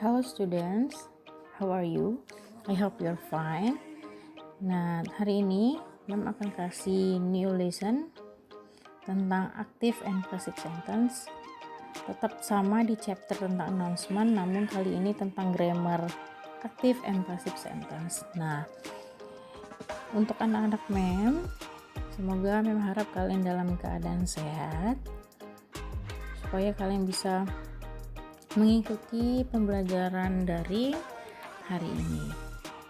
Hello students, how are you? I hope you're fine. Nah, hari ini Mem akan kasih new lesson tentang active and passive sentence. Tetap sama di chapter tentang announcement, namun kali ini tentang grammar active and passive sentence. Nah, untuk anak-anak Mem, semoga Mem harap kalian dalam keadaan sehat, supaya kalian bisa mengikuti pembelajaran dari hari ini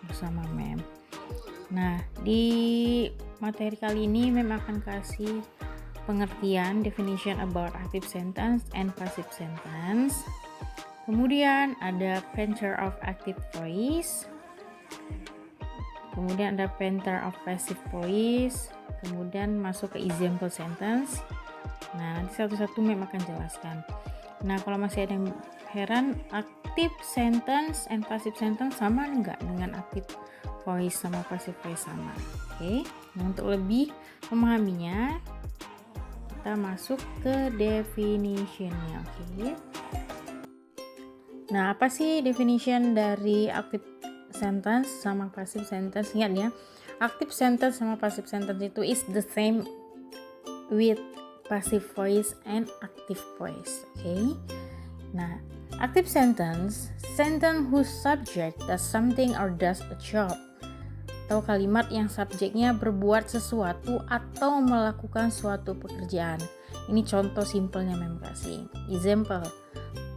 bersama Mem. Nah, di materi kali ini Mem akan kasih pengertian definition about active sentence and passive sentence. Kemudian ada pattern of active voice. Kemudian ada pattern of passive voice. Kemudian masuk ke example sentence. Nah, nanti satu-satu Mem akan jelaskan. Nah, kalau masih ada yang heran, active sentence and passive sentence sama enggak dengan active voice sama passive voice sama? Oke. Nah, untuk lebih memahaminya, kita masuk ke definitionnya. Oke. Nah, apa sih definition dari active sentence sama passive sentence? Ingat ya, active sentence sama passive sentence itu is the same with passive voice and active voice. Okay. Nah, active sentence whose subject does something or does a job, atau kalimat yang subjeknya berbuat sesuatu atau melakukan suatu pekerjaan. Ini contoh simpelnya Mem kasih. Example,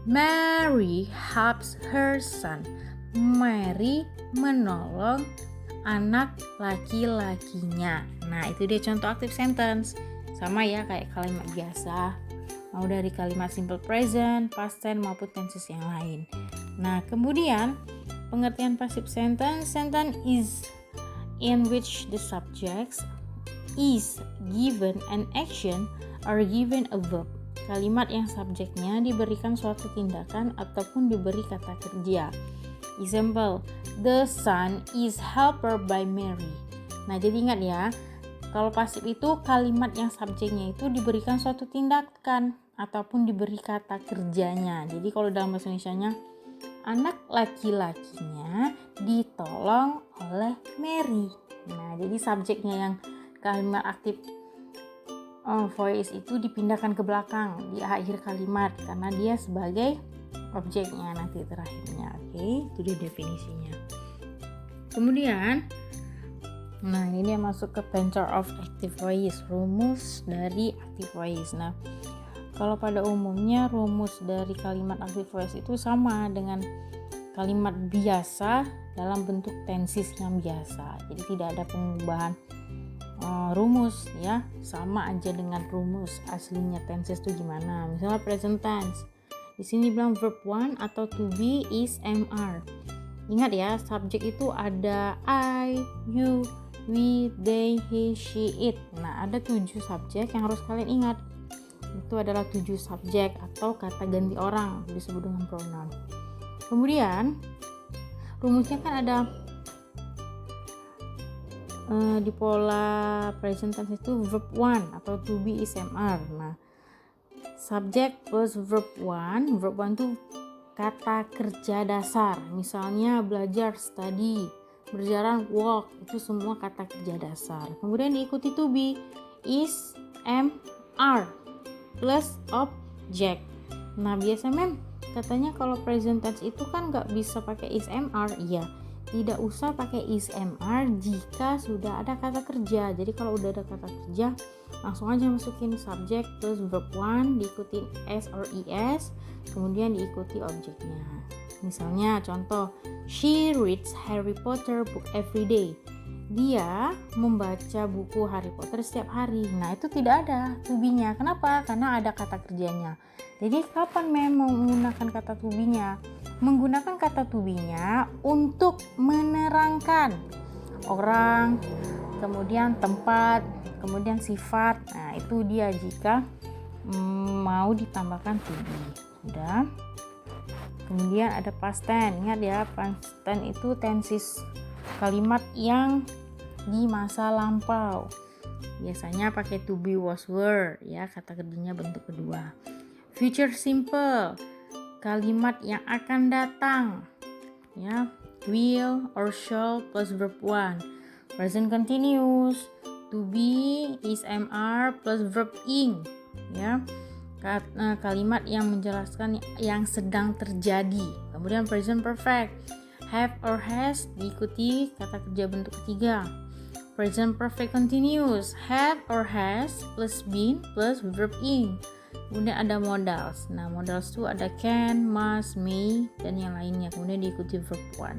Mary helps her son. Mary menolong anak laki-lakinya. Nah, itu dia contoh active sentence. Sama ya kayak kalimat biasa, mau dari kalimat simple present, past tense maupun tenses yang lain. Nah, kemudian pengertian passive sentence is in which the subject is given an action or given a verb. Kalimat yang subjeknya diberikan suatu tindakan ataupun diberi kata kerja. Example, the son is helped by Mary. Nah, jadi ingat ya, kalau pasif itu kalimat yang subjeknya itu diberikan suatu tindakan ataupun diberi kata kerjanya. Jadi kalau dalam bahasa Indonesianya, anak laki-lakinya ditolong oleh Mary. Nah, jadi subjeknya yang kalimat aktif voice itu dipindahkan ke belakang di akhir kalimat karena dia sebagai objeknya nanti terakhirnya. Oke, itu dia definisinya. Kemudian nah, ini dia masuk ke pattern of active voice, rumus dari active voice. Nah, kalau pada umumnya rumus dari kalimat active voice itu sama dengan kalimat biasa dalam bentuk tenses yang biasa. Jadi tidak ada pengubahan rumus ya, sama aja dengan rumus aslinya tenses itu gimana. Misalnya present tense. Di sini bilang verb 1 atau to be is MR. Ingat ya, subjek itu ada I, you, we, they, he, she, it. Nah, ada 7 subjek yang harus kalian ingat. Itu adalah 7 subjek atau kata ganti orang, disebut dengan pronoun. Kemudian rumusnya kan ada di pola present tense itu verb 1 atau to be is MR. Nah, subjek plus verb 1 itu kata kerja dasar. Misalnya belajar, study, berjalan, walk, itu semua kata kerja dasar. Kemudian diikuti to be, is, am, are, plus object. Nah, biasa Mem katanya kalau present tense itu kan nggak bisa pakai is, am, are. Iya, tidak usah pakai is, am, are jika sudah ada kata kerja. Jadi kalau udah ada kata kerja, langsung aja masukin subject plus verb 1 diikuti s or es, kemudian diikuti objeknya. Misalnya contoh, she reads Harry Potter book every day. Dia membaca buku Harry Potter setiap hari. Nah, itu tidak ada to be-nya. Kenapa? Karena ada kata kerjanya. Jadi kapan Mem menggunakan kata to be-nya? Menggunakan kata to be-nya untuk menerangkan orang, kemudian tempat, kemudian sifat. Nah, itu dia jika mau ditambahkan to be. Udah. Kemudian ada past tense. Ingat ya, past tense itu tenses kalimat yang di masa lampau. Biasanya pakai to be, was, were ya, kata kerjanya bentuk kedua. Future simple. kalimat yang akan datang, ya, will or shall plus verb 1. Present continuous, to be is MR plus verb ing, ya. Kalimat yang menjelaskan yang sedang terjadi. Kemudian present perfect, have or has diikuti kata kerja bentuk ketiga. Present perfect continuous, have or has plus been plus verb ing. Kemudian ada modals. Nah, modals itu ada can, must, may, dan yang lainnya. Kemudian diikuti verb 1.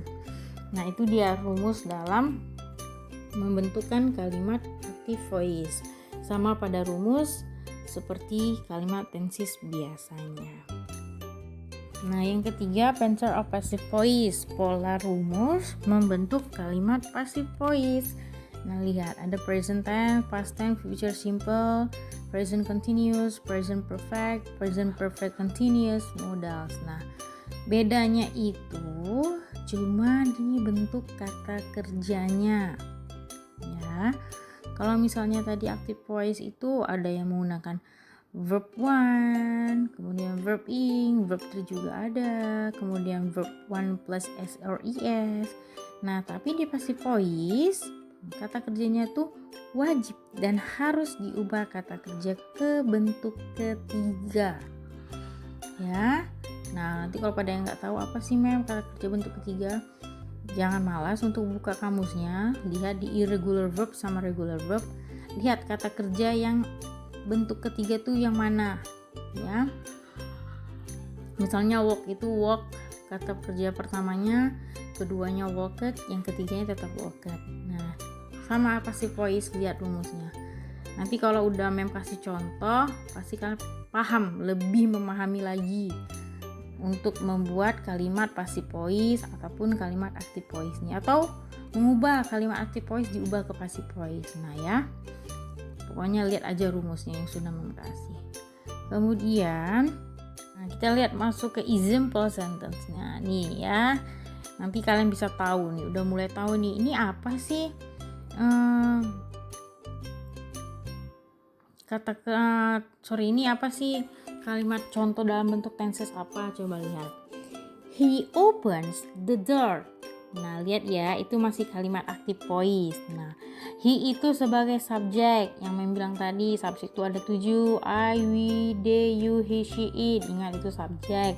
Nah, itu dia rumus dalam membentukkan kalimat active voice. Sama pada rumus seperti kalimat tenses biasanya. Nah, yang ketiga, pattern of passive voice. Pola rumus membentuk kalimat passive voice. Nah, lihat ada present tense, past tense, future simple, present continuous, present perfect continuous, modals. Nah, bedanya itu cuma di bentuk kata kerjanya. Ya. Kalau misalnya tadi active voice itu ada yang menggunakan verb 1, kemudian verb ing, verb 3 juga ada, kemudian verb 1 plus s or es. Nah, tapi di passive voice kata kerjanya tuh wajib dan harus diubah kata kerja ke bentuk ketiga. Ya. Nah, nanti kalau pada yang nggak tahu apa sih kata kerja bentuk ketiga, jangan malas untuk buka kamusnya, lihat di irregular verb sama regular verb, lihat kata kerja yang bentuk ketiga tuh yang mana, ya. Misalnya walk itu walk, kata kerja pertamanya, keduanya walked, yang ketiganya tetap walked. Nah, sama passive voice, lihat rumusnya. Nanti kalau udah kasih contoh, pasti kalian paham, lebih memahami lagi untuk membuat kalimat passive voice ataupun kalimat active voice-nya, atau mengubah kalimat active voice diubah ke passive voice. Nah, ya, pokoknya lihat aja rumusnya yang sudah kasih. Kemudian kita lihat masuk ke example sentence-nya nih, ya. Nanti kalian bisa tahu nih, udah mulai tahu nih, ini apa sih ini apa sih kalimat contoh dalam bentuk tenses apa? Coba lihat. He opens the door. Nah, lihat ya, itu masih kalimat active voice. Nah, he itu sebagai subjek. Yang bilang tadi, subjek itu ada 7. I, we, they, you, he, she, it. Ingat, itu subjek.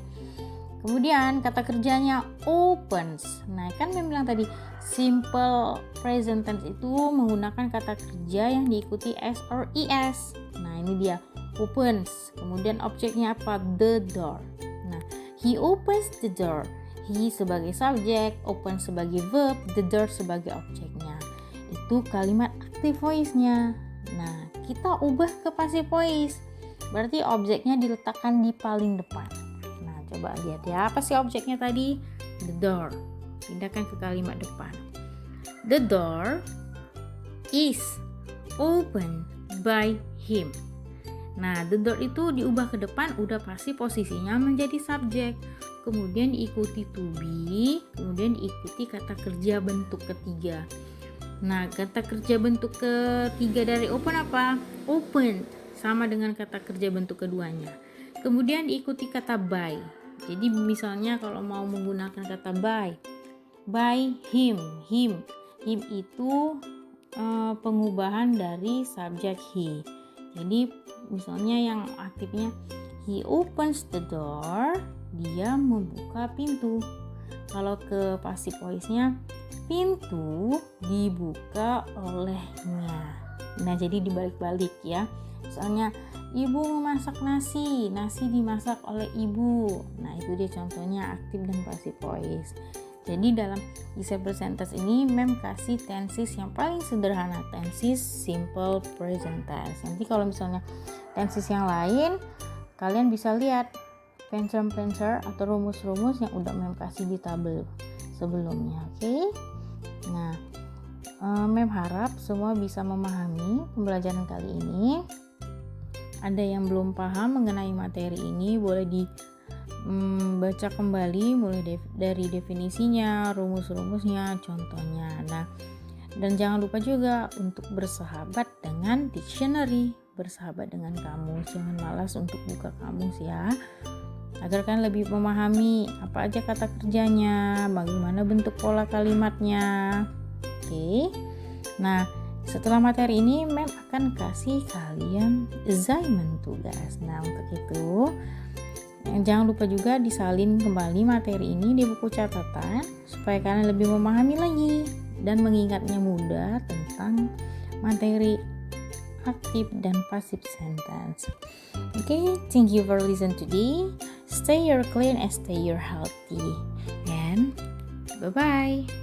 Kemudian kata kerjanya opens. Nah, kan bilang tadi simple present tense itu menggunakan kata kerja yang diikuti s or es. Nah, ini dia opens. Kemudian objeknya apa? The door. Nah, he opens the door. He sebagai subjek, open sebagai verb, the door sebagai objeknya. Itu kalimat active voice-nya. Nah, kita ubah ke passive voice. Berarti objeknya diletakkan di paling depan. Nah, coba lihat ya, apa sih objeknya tadi? The door. Pindahkan ke kalimat depan. The door is opened by him. Nah, the door itu diubah ke depan, udah pasti posisinya menjadi subjek. Kemudian diikuti to be, kemudian diikuti kata kerja bentuk ketiga. Nah, kata kerja bentuk ketiga dari open apa? Open, sama dengan kata kerja bentuk keduanya. Kemudian diikuti kata by. Jadi misalnya kalau mau menggunakan kata by him. Him itu pengubahan dari subjek he. Jadi misalnya yang aktifnya he opens the door, dia membuka pintu. Kalau ke passive voice-nya, pintu dibuka olehnya. Nah, jadi dibalik-balik ya. Misalnya ibu memasak nasi dimasak oleh ibu. Nah, itu dia contohnya aktif dan passive voice. Jadi dalam example sentence ini kasih tenses yang paling sederhana, tenses simple present tense. Nanti kalau misalnya tenses yang lain, kalian bisa lihat pattern atau rumus-rumus yang udah kasih di tabel sebelumnya. Oke? Nah, harap semua bisa memahami pembelajaran kali ini. Ada yang belum paham mengenai materi ini, boleh baca kembali mulai dari definisinya, rumus-rumusnya, contohnya. Nah, dan jangan lupa juga untuk bersahabat dengan dictionary, bersahabat dengan kamus. Jangan malas untuk buka kamus ya. agar kalian lebih memahami apa aja kata kerjanya, bagaimana bentuk pola kalimatnya. Oke. Nah, setelah materi ini Mem akan kasih kalian assignment tugas. Nah, untuk itu jangan lupa juga disalin kembali materi ini di buku catatan supaya kalian lebih memahami lagi dan mengingatnya mudah tentang materi aktif dan passive sentence. Okay, thank you for listening today. Stay your clean and stay your healthy. And bye-bye.